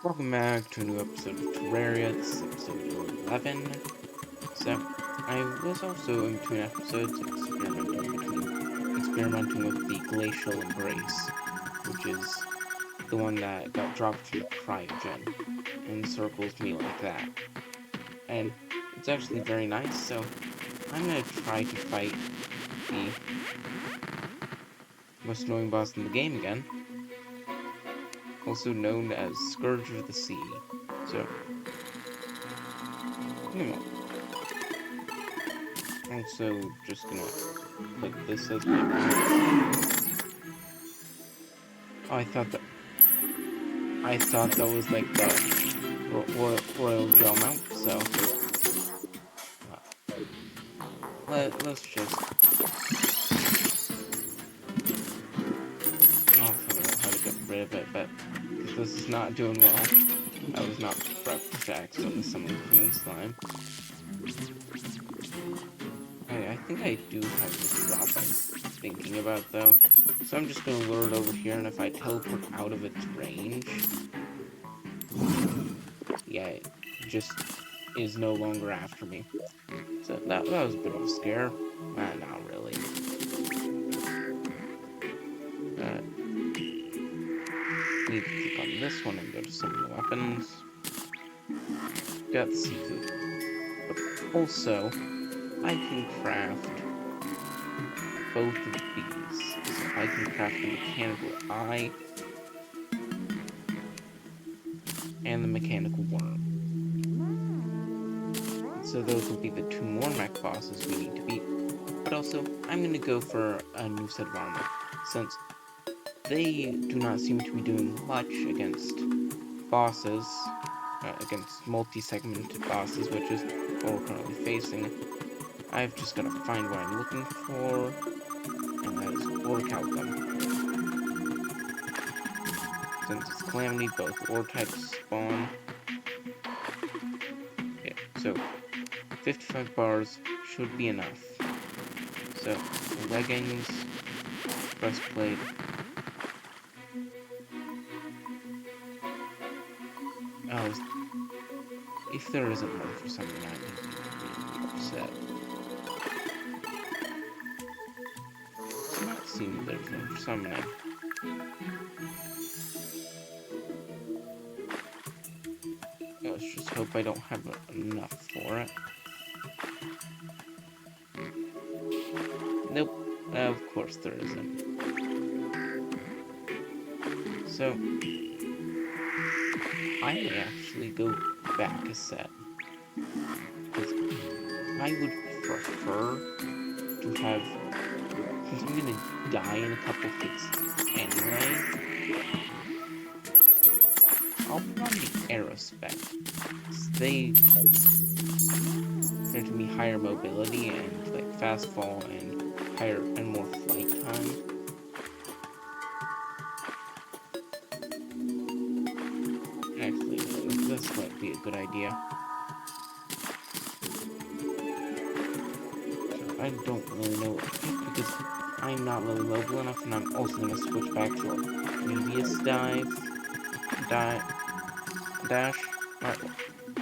Welcome back to a new episode of Terraria. This is episode 11. So, I was also in between episodes experimenting with the glacial embrace, which is the one that got dropped from cryogen and circles me like that. And it's actually very nice, so I'm gonna try to fight the most annoying boss in the game again, also known as Scourge of the Sea. So, also just gonna put this as my oh, I thought that was like the royal gel mount, so let's just figure out how to get rid of it, but because this is not doing well. I was not prepped to accidentally summon Queen Slime. I think I do have this drop I'm thinking about though. So I'm just gonna lure it over here, and if I teleport out of its range, yeah, it just is no longer after me. So that was a bit of a scare. Not really. Need to click on this one and go to summon weapons. Got the seafood. But also, I can craft both of these. So I can craft the mechanical eye and the mechanical worm. So those will be the two more mech bosses we need to beat. But also, I'm going to go for a new set of armor, since they do not seem to be doing much against bosses, against multi-segmented bosses, which is what we're currently facing. I've just got to find what I'm looking for, and that is ore calcum. Since it's Calamity, both ore types spawn. Okay, so 55 bars should be enough. So, leggings, breastplate. If there isn't one for some reason, I'm really upset. It's not seeing there's one for summoning. Let's just hope I don't have enough for it. Nope, of course there isn't. So, I may actually go back a set. Because I would prefer to have, since I'm gonna die in a couple hits anyway, I'll put on the Aerospec. They tend to be higher mobility and like fast fall and higher and more flight time. Actually, this might be a good idea. So I don't really know what to pick because I'm not really mobile enough, and I'm also going to switch back to a previous dash.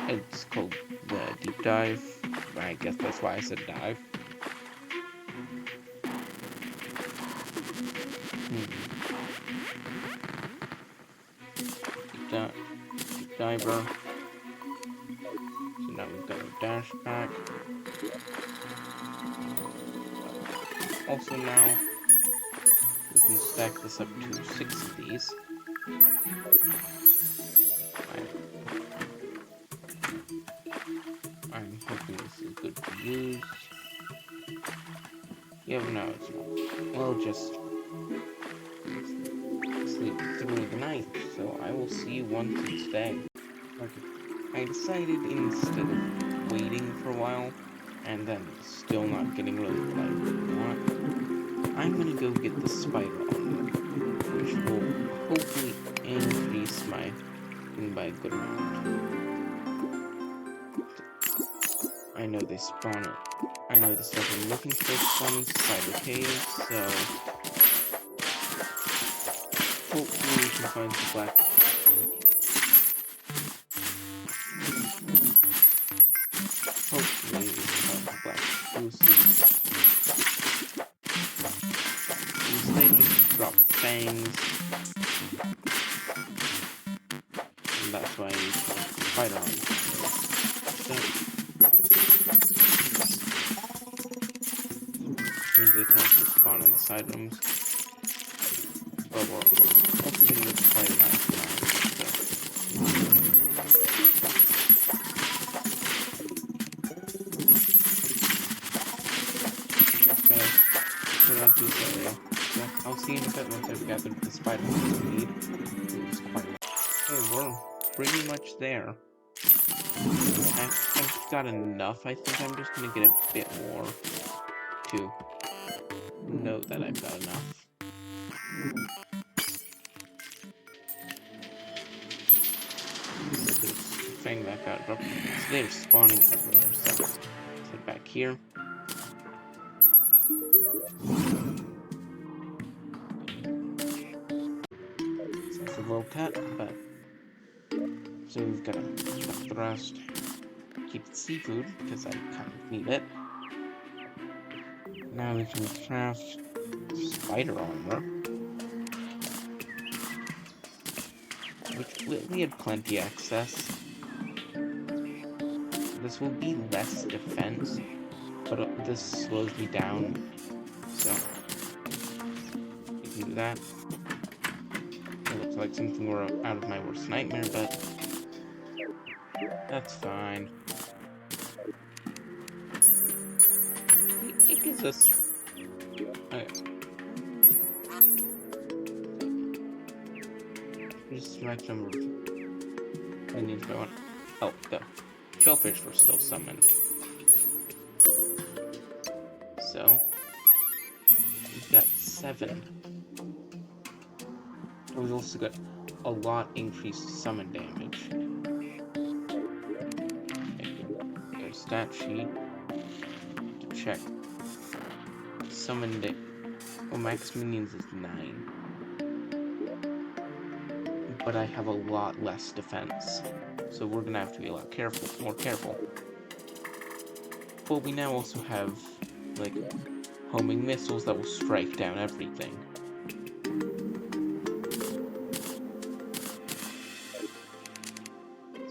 It's called the deep dive. I guess that's why I said dive. Deep diver. So now we've got a dash pack. Also now, we can stack this up to 6 of these. I'm hoping this is good to use. Yeah, no, it's not. We'll just sleep through the night, so I will see you once it's day. Okay, I decided instead of waiting for a while, and then still not getting really what I want, I'm gonna go get the spider armor, which will hopefully increase my thing by a good amount. I know they spawn it. I know the stuff I'm looking for spawns spider caves, so hopefully we can find some black. fangs. And that's why I need spider armor. So, means they can also spawn in the side rooms. But we're also getting quite a nice amount. This area. So I'll see in a bit once I've gathered the spider webs we need. It's quite a lot. Okay, we're pretty much there. I've got enough. I think I'm just gonna get a bit more to know that I've got enough. Fang back out. So they're spawning everywhere. So let's head back here. Low cut, but so we've got to cut the rest. Keep the seafood because I kind of need it. Now we can craft spider armor, which we had plenty access. This will be less defense, but this slows me down, so we can do that. It looks like something were out of my worst nightmare, but that's fine. It gives us... Okay. Just select number of minions by one. Oh, the shellfish were still summoned. So, we've got 7. We've also got a lot increased summon damage. Get a stat sheet to check. Summon well, max minions is 9. But I have a lot less defense. So we're gonna have to be a lot more careful. But we now also have, like, homing missiles that will strike down everything.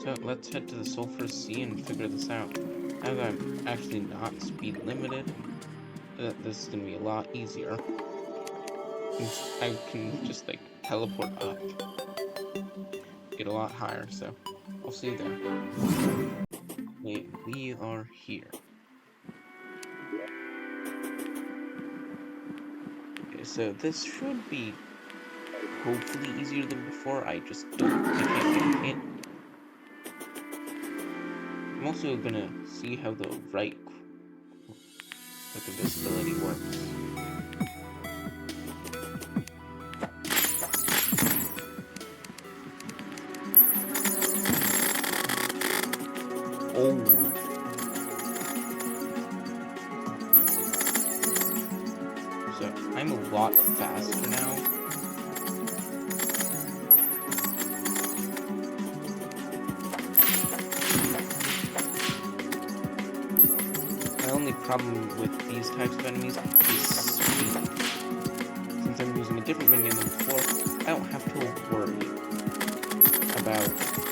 So let's head to the Sulphurous Sea and figure this out. As I'm actually not speed limited, this is going to be a lot easier. I can just like teleport up. Get a lot higher, so I'll see you there. We are here. Okay, so this should be hopefully easier than before. I can't get it. I'm also gonna see how the right visibility works. Oh. So I'm a lot faster now. Problem with these types of enemies is speed. Since I'm using a different minion than before, I don't have to worry about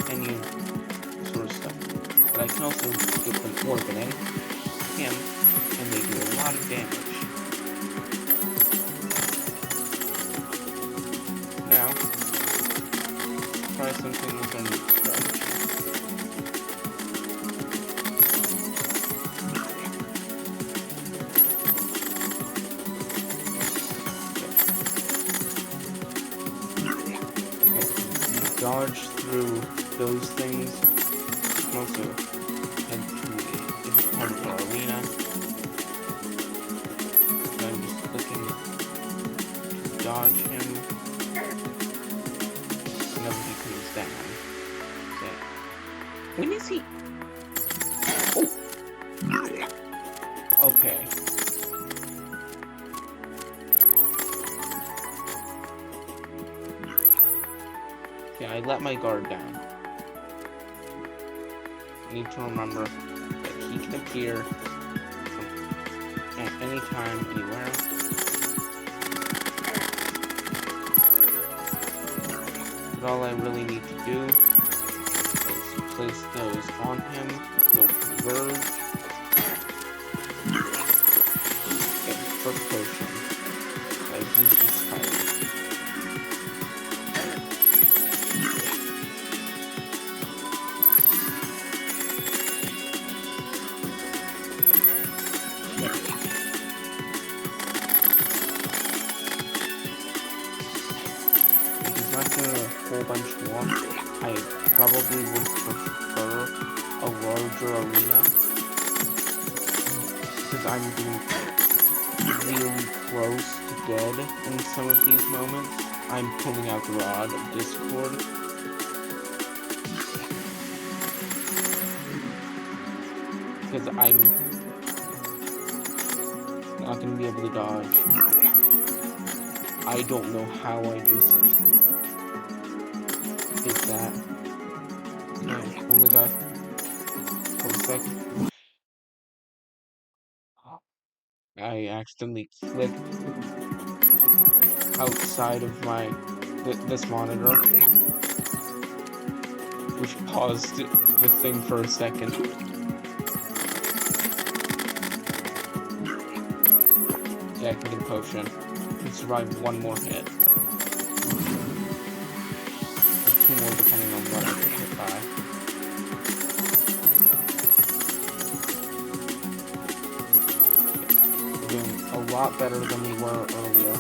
any sort of stuff. But I can also get them orbiting him, and they do a lot of damage. Now, try something with our new strategy. Dodge through those things. You can also head to a different part of our arena. So I'm just looking to dodge him whenever he comes down. Okay. When is he? Oh! Okay. I let my guard down. I need to remember that he can appear at any time, anywhere. But all I really need to do is place those on him. They'll converge. Okay, first potion. I use this fire. If he's not doing a whole bunch more, I probably would prefer a larger arena. Because I'm getting really close to dead in some of these moments. I'm pulling out the Rod of Discord. Because I'm not going to be able to dodge. I don't know how I just did that. Okay, only got a couple seconds. I accidentally clicked outside of this monitor, which paused the thing for a second. Yeah, I can get a potion. I can survive one more hit. Or two more, depending on what I get hit by. We're doing a lot better than we were earlier.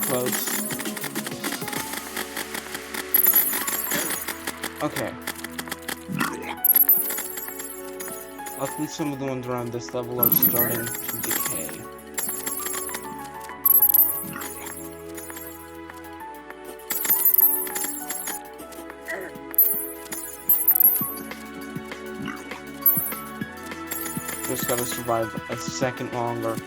Close. Okay. Luckily, some of the ones around this level are starting to decay. Just gotta survive a second longer.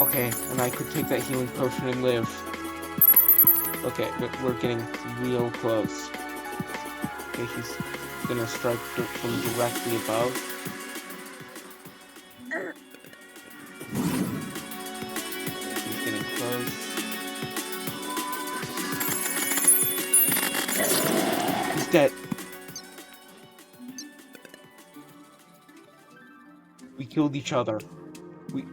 Okay, and I could take that healing potion and live. Okay, but we're getting real close. Okay, he's gonna strike from directly above. He's getting close. He's dead. We killed each other. We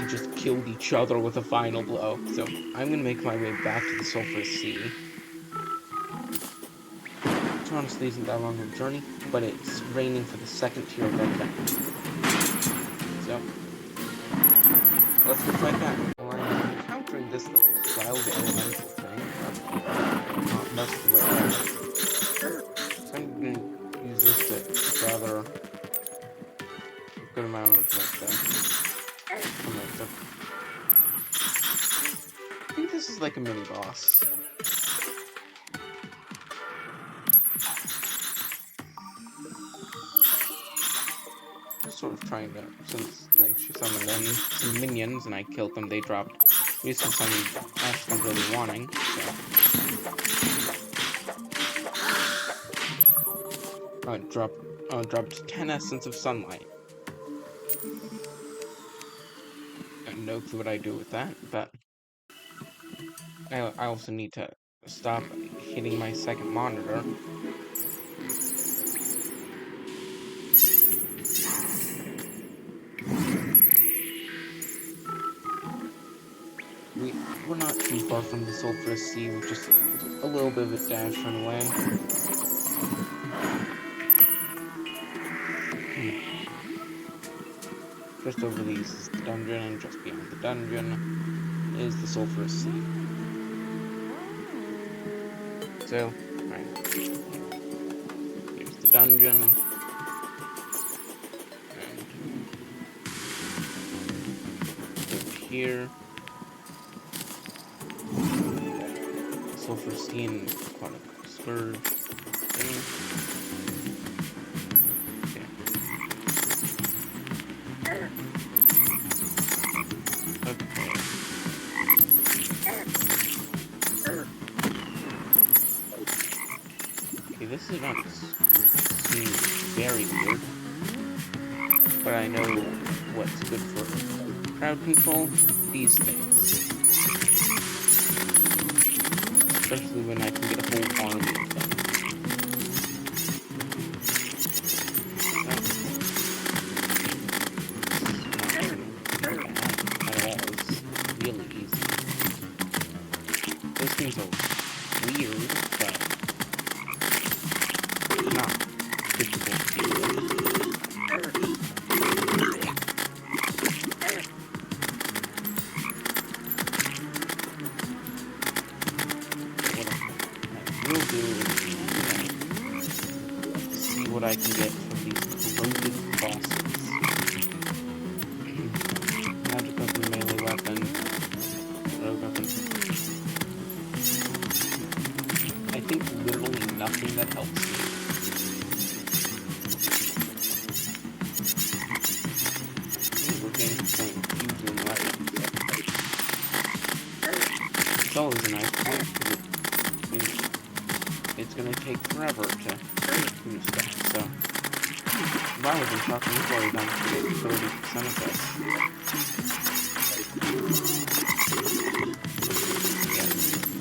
just killed each other with a final blow. So I'm gonna make my way back to the sulfurous sea. Which honestly isn't that long of a journey, but it's raining for the second tier of that event. So let's go fight back. Well, I'm encountering this cloud elemental thing. Not much the way. So I'm gonna use this to gather a good amount of I think this is like a mini boss. Just sort of trying to, since like she summoned in some minions and I killed them, they dropped resources I'm actually really wanting. So dropped 10 essence of sunlight. Got no clue what I do with that, but I also need to stop hitting my second monitor. We're not too far from the sulfurous sea, with just a little bit of a dash run away. Just over these is the dungeon, and just beyond the dungeon is the sulfurous sea. So, right. Here's the dungeon. here. Sulfurstein, Aquatic Scourge. Okay. Okay, this is not seem very weird, but I know what's good for crowd control. These things, especially when I can get a whole army of them. Really easy. Those things are weird, but not difficult to deal with. What I will do is see what I can get from these corroded bosses. Magic weapon, melee weapon, rogue weapon. I think literally nothing that helps me. We're getting to the point of using weapons. It's always a nice point, because it's gonna take forever to do stuff, so rather than talking before we're done to get 30% of this.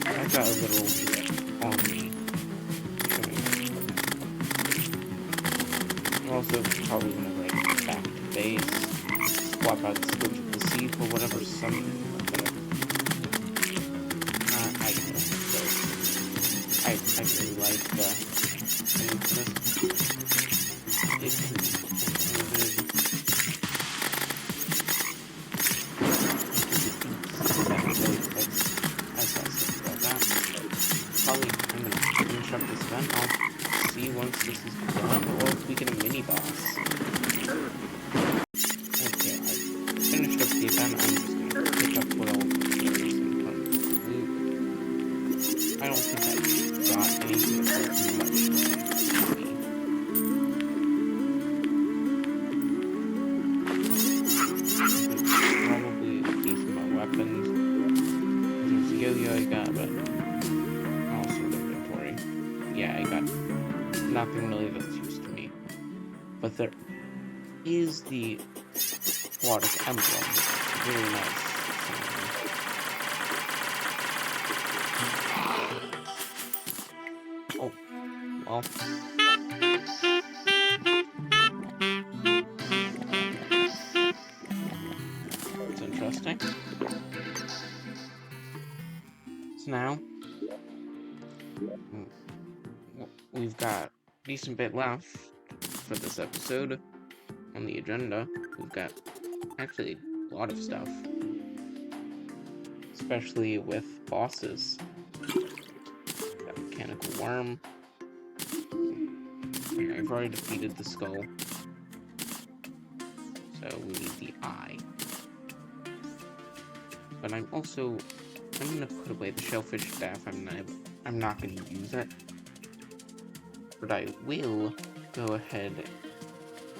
Yeah, I've got a little army. Also, probably whenever I get back to base, swap out the Scourge of the Sea for whatever summon. I don't know. I really like the thing for this. It's probably I'm gonna finish up this event. I'll see once this is done, or if we get a mini boss. Okay, I finished up the event. I'm just gonna pick up what all the areas in terms of loot. I don't think I got anything that's much money. Probably a decent amount of weapons. There's a yo-yo I got, but also the inventory. Yeah, I got nothing really that's used to me. But there is the Aquatic emblem. Really nice. Oh, well. That's interesting. So now, we've got a decent bit left for this episode on the agenda. We've got actually a lot of stuff, especially with bosses. Got Mechanical Worm. I've already defeated the skull, so we need the eye. But I'm gonna put away the shellfish staff. I'm not gonna use it, but I will go ahead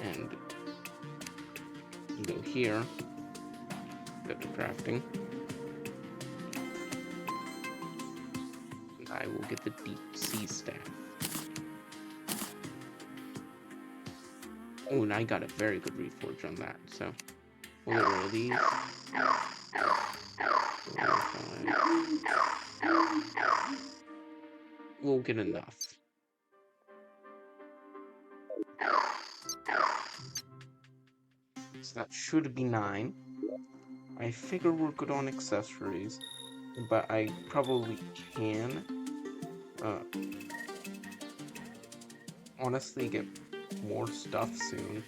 and go here, go to crafting, and I will get the deep sea staff. Oh, and I got a very good reforge on that, so we'll get rid of these. We'll get enough. So that should be 9. I figure we're good on accessories, but I probably can honestly get more stuff soon.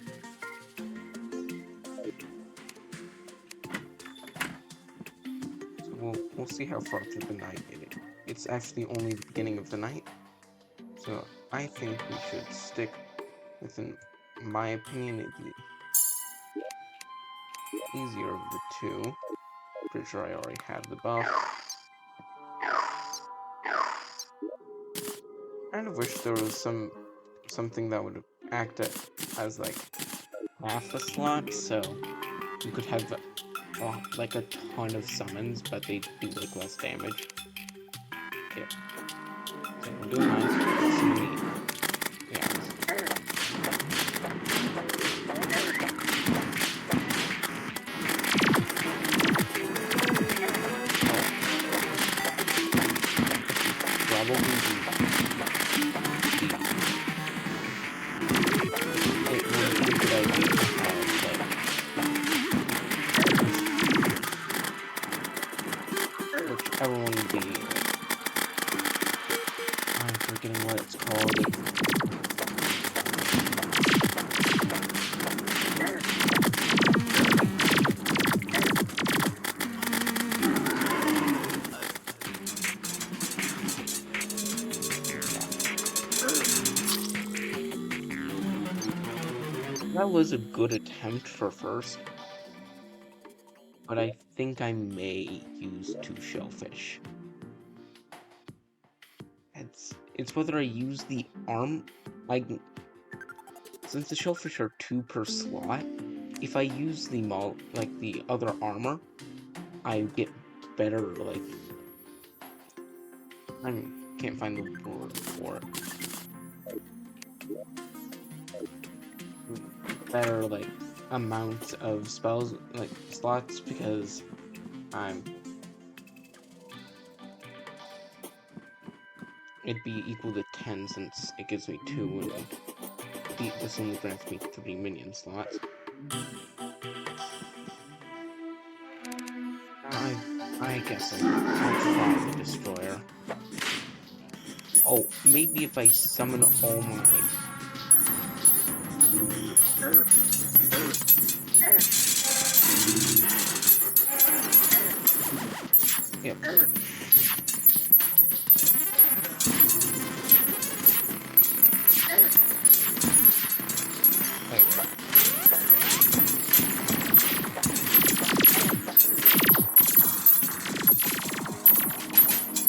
So we'll see how far through the night it is. It's actually only the beginning of the night, so I think we should stick within, in my opinion, the easier of the two. Pretty sure I already have the buff. Kind of wish there was something that would act as like half a slot, so you could have like a ton of summons, but they do like less damage. Yeah. So I'm doing nice. Yeah. Probably it would be a good idea to have whichever one would be. I'm forgetting what it's called. That was a good attempt for first, but I think I may use 2 shellfish. It's whether I use the since the shellfish are 2 per slot, if I use the the other armor, I get better, like, I can't find the word for it. Better, like, amounts of spells, like, slots, because it'd be equal to 10 since it gives me 2, and this only grants me 3 minion slots. I guess I'll try the destroyer. Oh, maybe if I summon all my... Yep.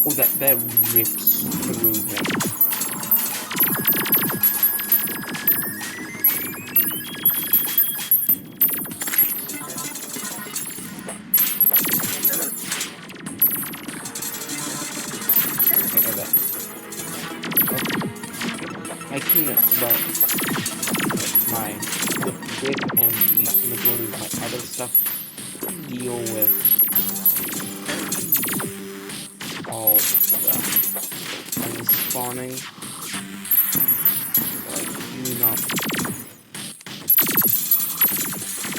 Oh, that rips through him. I can let my whip and the majority of my other stuff deal with all the spawning. Like, do not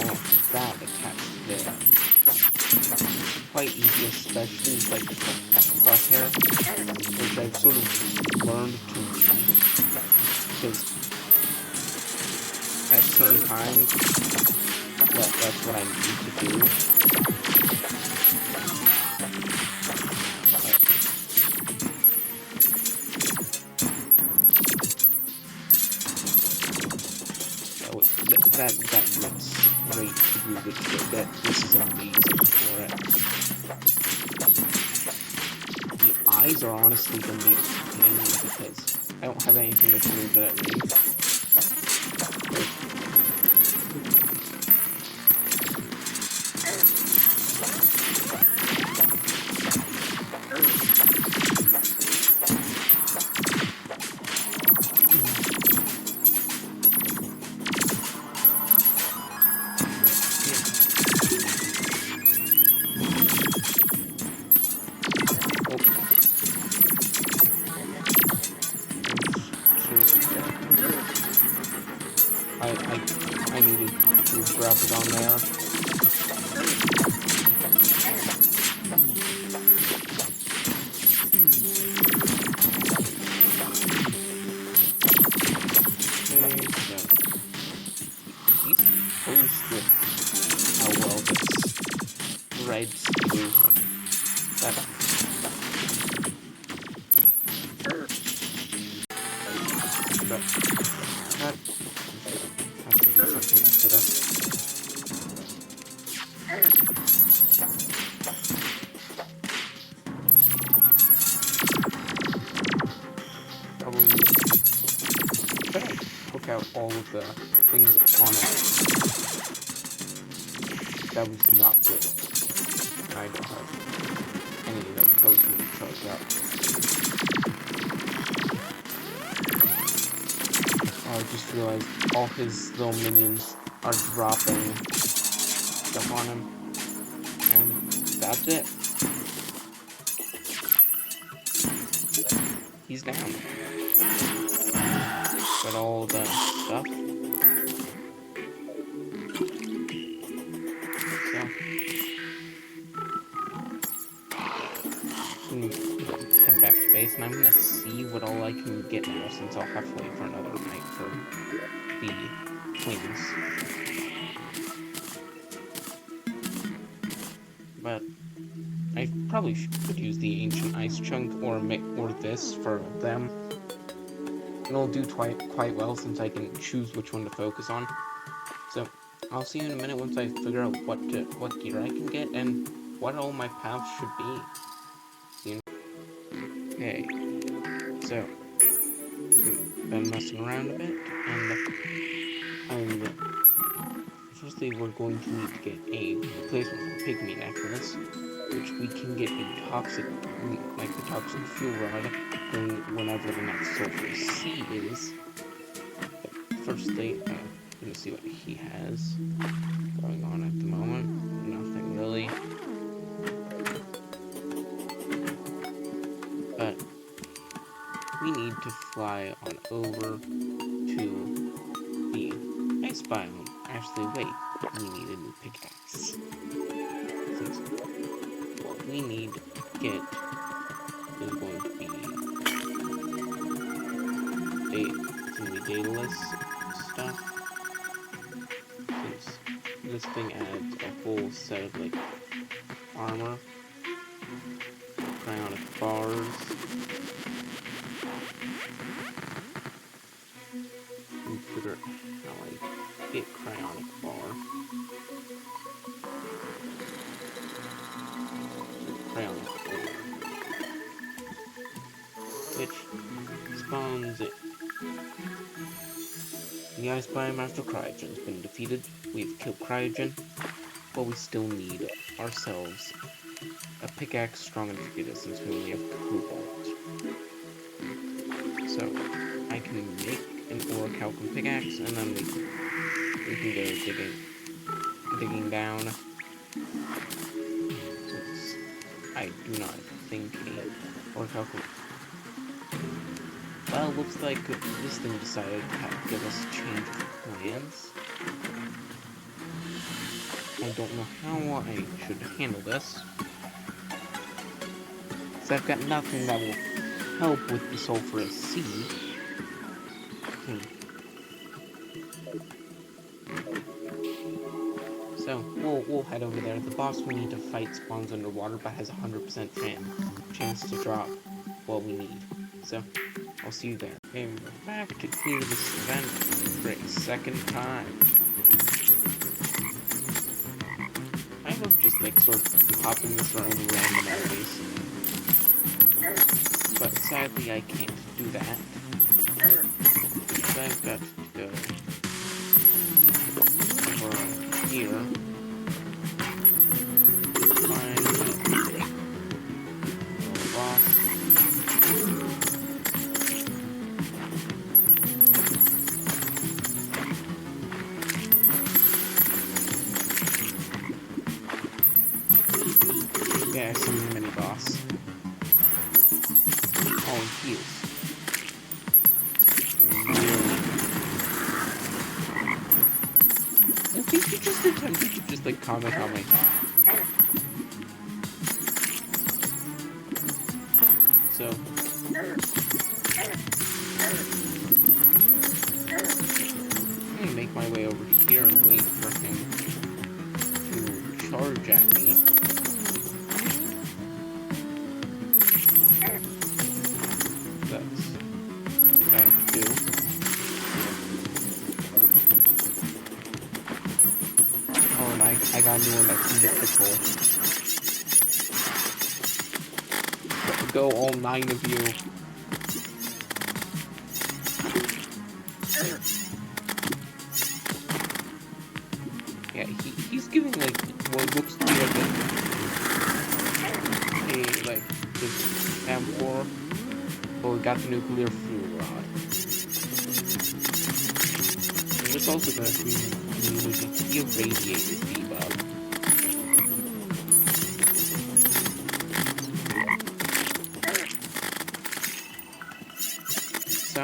want that attached there. Quite easy, especially with like the crosshair, which I've sort of learned to use, because at certain times, that's what I need to do. That looks great to do this, this is amazing for it. The eyes are honestly going to be mainly because I don't have anything that's really good at range. I needed to grab it on there. Okay, so he's supposed with how well this threads through him. That has to do something after this. all of the things on it. That was not good. I don't have any of that potion to charge up. I just realized all his little minions are dropping stuff on him. And that's it. He's down. Got all the stuff. So, head back to base, and I'm gonna see what all I can get now, since I'll have to wait for another night for the twins. But I probably could use the ancient ice chunk or this for them. It'll do quite well, since I can choose which one to focus on. So I'll see you in a minute once I figure out what gear I can get and what all my paths should be. See you. Okay, so been messing around a bit, and firstly we're going to need to get a replacement for pygmy necklace, which we can get a toxic fuel rod whenever the next sulfurous sea is. But firstly, I'm gonna see what he has going on at the moment. Nothing really. But we need to fly on over to the ice biome. Actually, wait, we need a new pickaxe. Since what we need to get is going to be dataless stuff. Since this thing adds a whole set of like armor, cryonic bars, and figure out how I get cryonic bar. Cryonic ore, which spawns it. The ice biome after Cryogen's been defeated. We've killed Cryogen, but we still need ourselves a pickaxe strong enough to get us, since we only have cobalt. So I can make an orichalcum pickaxe, and then we can go digging down. Since I do not think a orichalcum. Well, looks like this thing decided to give us a change of plans. I don't know how I should handle this, because I've got nothing that will help with the sulfurous sea. So, we'll head over there. The boss we need to fight spawns underwater, but has 100% chance to drop what we need. So, I'll see you there. Okay, we're back to clear this event for a second time. I love just like sort of popping this around random enemies. But sadly I can't do that. So I've got to go over here. Find the boss. Yeah, I see the mini boss. Oh, and heals. I think he just attempted to just like comment on my thought. So I'm gonna make my way over here and wait for him to charge at me. That's what I have to do. Oh, and I got a new one that can get patrol. Go, all 9 of you. Yeah, he's giving like what looks to be like like just M4, but we got the nuclear fuel rod. And this also got a community irradiated debuff. So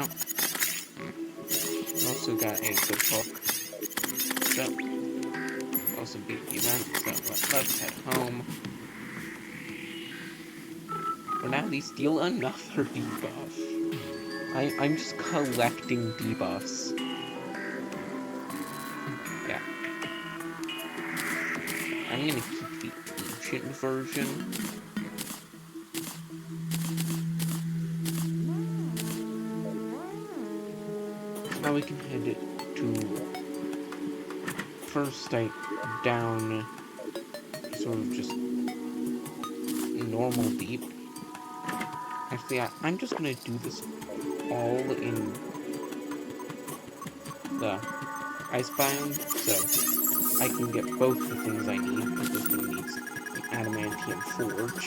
we also got a good hook. So also beat the event, so let's head home. For now, these deal another debuff. I'm just collecting debuffs. Yeah. I'm gonna keep the ancient version. Now we can head to first down sort of just normal deep. Actually, I'm just gonna do this all in the ice biome, so I can get both the things I need, because this one needs an adamantium forge.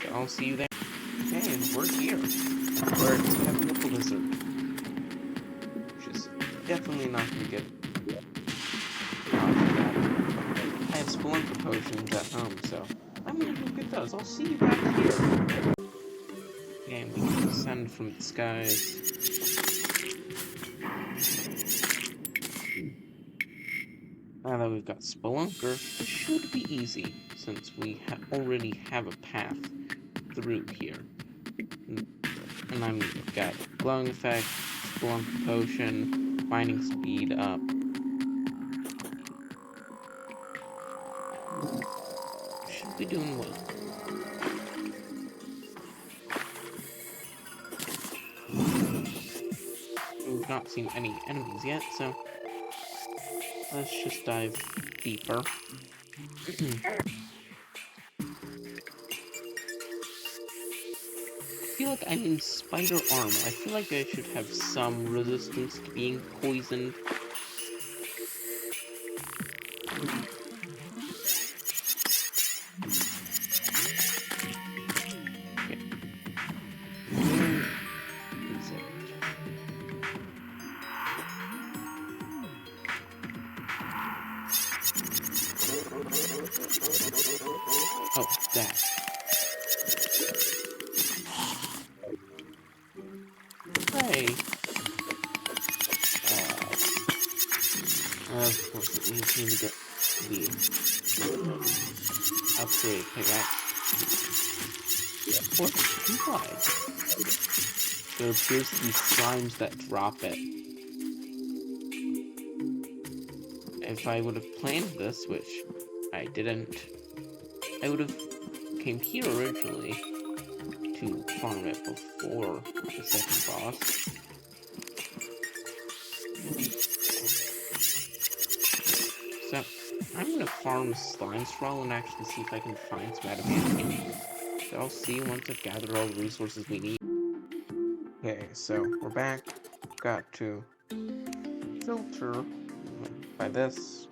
So I'll see you there. Okay, and we're here. We're having a blizzard. Which is definitely not gonna get I have Spelunker potions at home, so I'm gonna go get those. I'll see you back here. And we can descend from the skies. Now that we've got Spelunker, it should be easy, since we already have a path through here. And I've got glowing effect, Spelunker potion, mining speed up. Should be doing well. We've not seen any enemies yet, so let's just dive deeper. I feel like I'm in spider armor. I feel like I should have some resistance to being poisoned. Okay. Where is it? Oh, that. Hey. Of course, it needs me to get the upgrade pickaxe. What? Why? There appears to be slimes that drop it. If I would have planned this, which I didn't, I would have came here originally to farm it before the second boss. So, I'm gonna farm slime straw and actually see if I can find some adamantium. So I'll see once I've gathered all the resources we need. Okay, so we're back. Got to filter by this.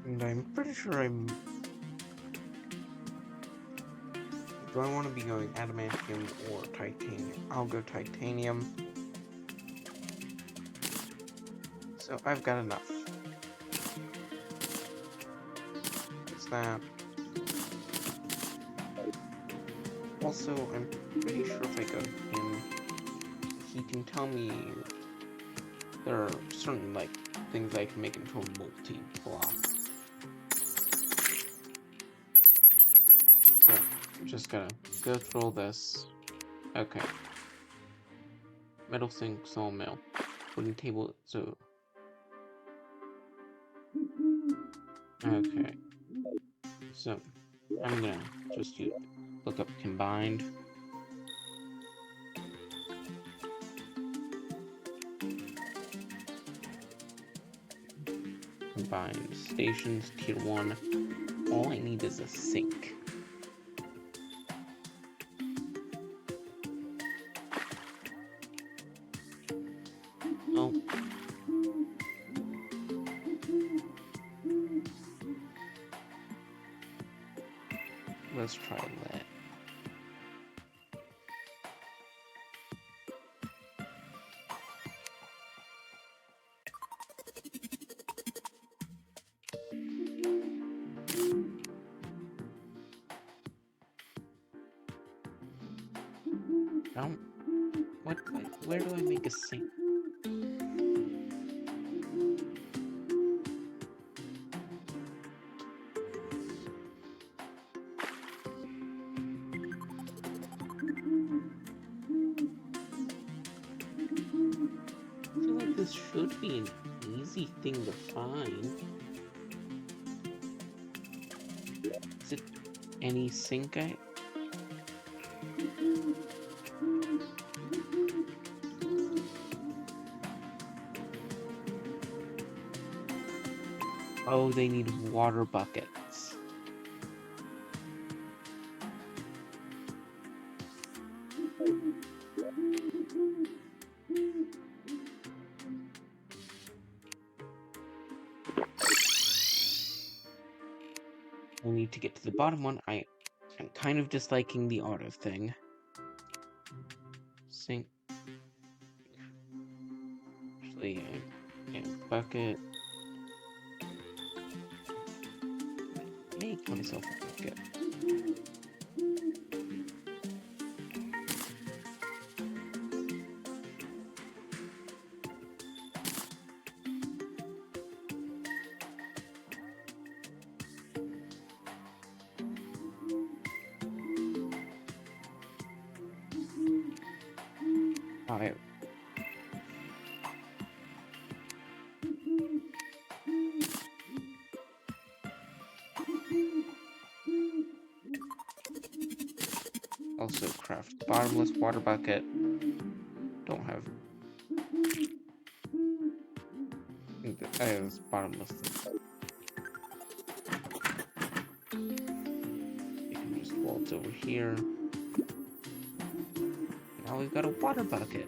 And I'm pretty sure I'm... Do I want to be going adamantium or titanium? I'll go titanium. So I've got enough. What's that? Also, I'm pretty sure if I go to him, he can tell me there are certain, like, things I can make into a multi-block. So, I'm just gonna go through all this. Okay. Metal sink, sawmill. Wooden table, so... Okay. So, I'm gonna just look up combined. Combined stations, tier 1. All I need is a sink. Let's try that. Where do I make a sink? I feel like this should be an easy thing to find. Is it any sink Oh, they need water buckets. We need to get to the bottom one. I'm kind of disliking the auto thing. Sink. Actually, bucket. Make myself a bucket. Alright. Also craft bottomless water bucket. Don't have. It's bottomless. You can just waltz over here. Now we've got a water bucket.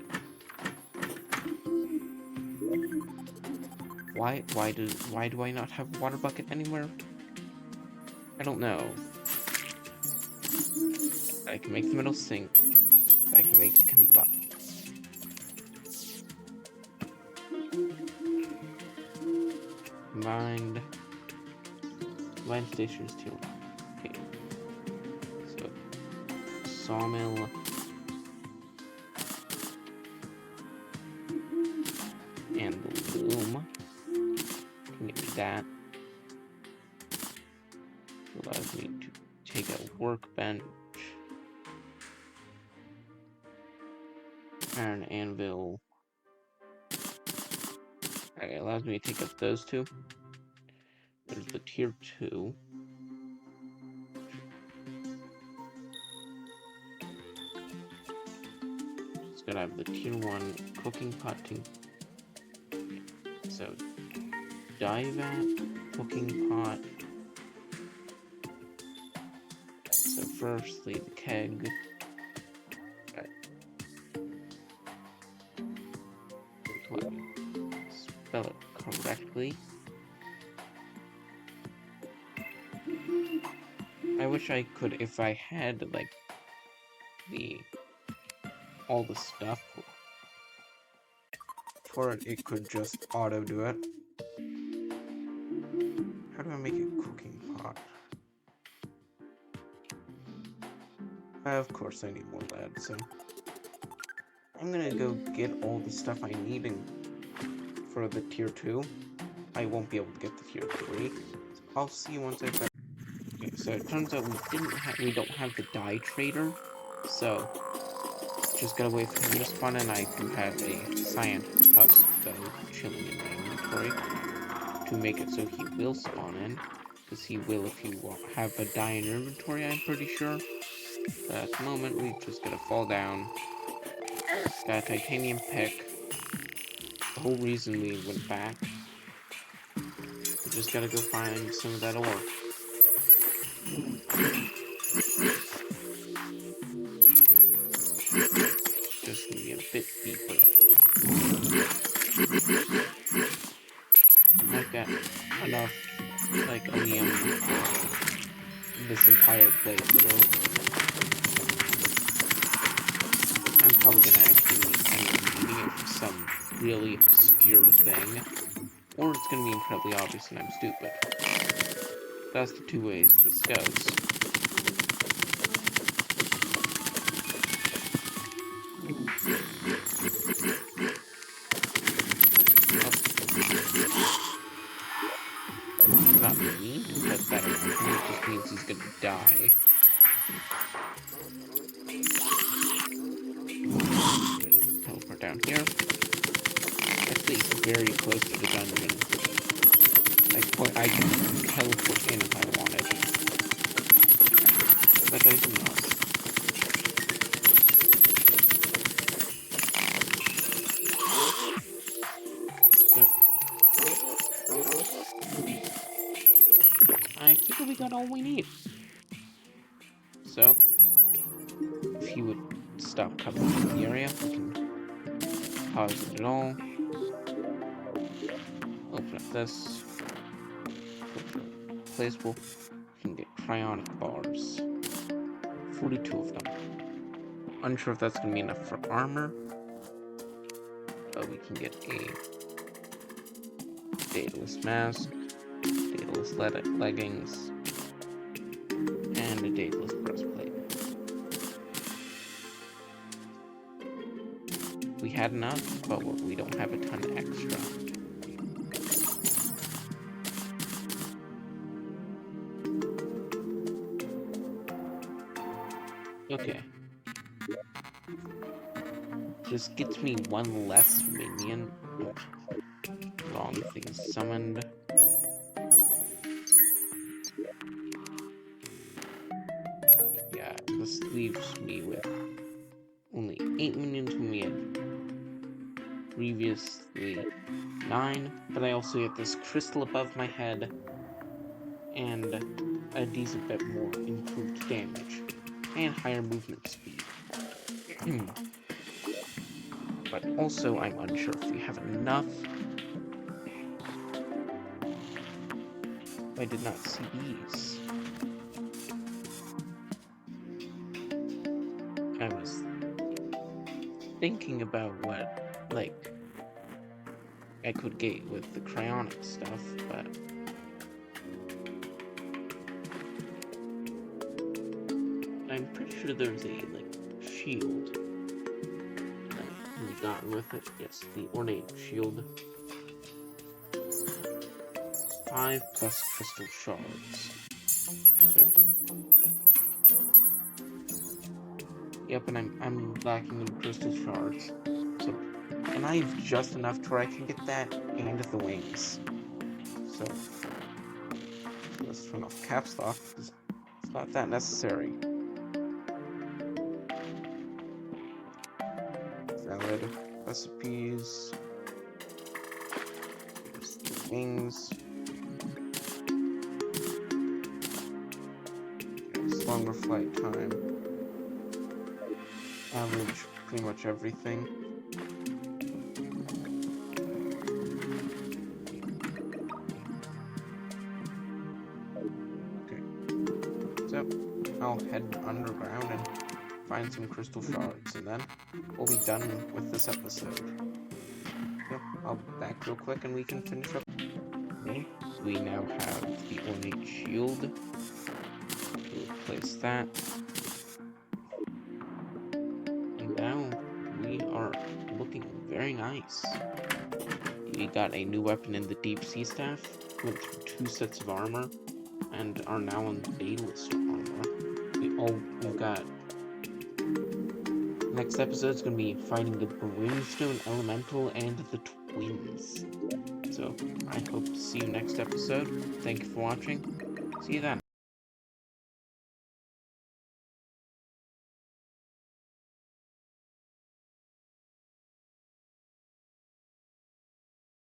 Why do I not have a water bucket anywhere? I don't know. I can make the middle sink. I can make the combined stations too. Okay. So sawmill. And the loom. Can get me that. Allows me to take a workbench. And an anvil. Okay, allows me to take up those two. There's the tier 2. Just gotta have the tier 1 cooking pot thing. So, dye vat, cooking pot. So firstly, the keg. Spell it correctly. I wish I could, if I had like all the stuff for it, it could just auto do it. How do I make a cooking pot? Of course I need more lead, so I'm gonna go get all the stuff I need for the tier 2. I won't be able to get the tier 3. So I'll see you once I've got. Okay, so it turns out we don't have the dye trader, so just gotta wait for him to spawn in. I do have a scientist husk though chilling in my inventory to make it so he will spawn in, because he will if you have a dye in your inventory, I'm pretty sure. But at the moment, we just gotta fall down. Got a titanium pick. The whole reason we went back. We just gotta go find some of that ore. Just gonna be a bit deeper. I've got enough, like, this entire playthrough. I'm probably gonna actually end up needing it for some really obscure thing, or it's gonna be incredibly obvious and I'm stupid. That's the two ways this goes. Not mean to put that on him, it just means he's gonna die. Teleport down here. Actually, it's very close to the dungeon. I can teleport in if I wanted. But I do not. I think we got all we need. So, if he would stop covering the area, we can pause it at all. Open up this. Placeable. We can get cryonic bars. 42 of them. Unsure if that's going to be enough for armor. But we can get a dataless mask, dataless leggings, and a dataless breastplate. We had enough, but we don't have a ton extra. Okay. This gets me one less minion. Wrong thing summoned. Yeah, this leaves me with only 8 minions when we had previously 9, but I also get this crystal above my head and a decent bit more improved damage and higher movement speed. But also, I'm unsure if we have enough. I did not see these. I was thinking about what, like, I could get with the cryonic stuff, but I'm pretty sure there's a, like, shield that we got with it. Yes, the ornate shield. 5 plus crystal shards. So, yep, and I'm lacking in crystal shards. So, and I have just enough to where I can get that and the wings. So, let's turn off caps lock because it's not that necessary. Valid recipes. Here's the wings. Longer flight time. Average pretty much everything. Okay. So I'll head underground and find some crystal shards, and then we'll be done with this episode. So I'll be back real quick and we can finish up. Okay. We now have the ornate shield. Place that. And now we are looking very nice. We got a new weapon in the deep sea staff, went through 2 sets of armor, and are now on dataless armor. We've got. Next episode is going to be fighting the Brimstone Elemental and the Twins. So I hope to see you next episode. Thank you for watching. See you then.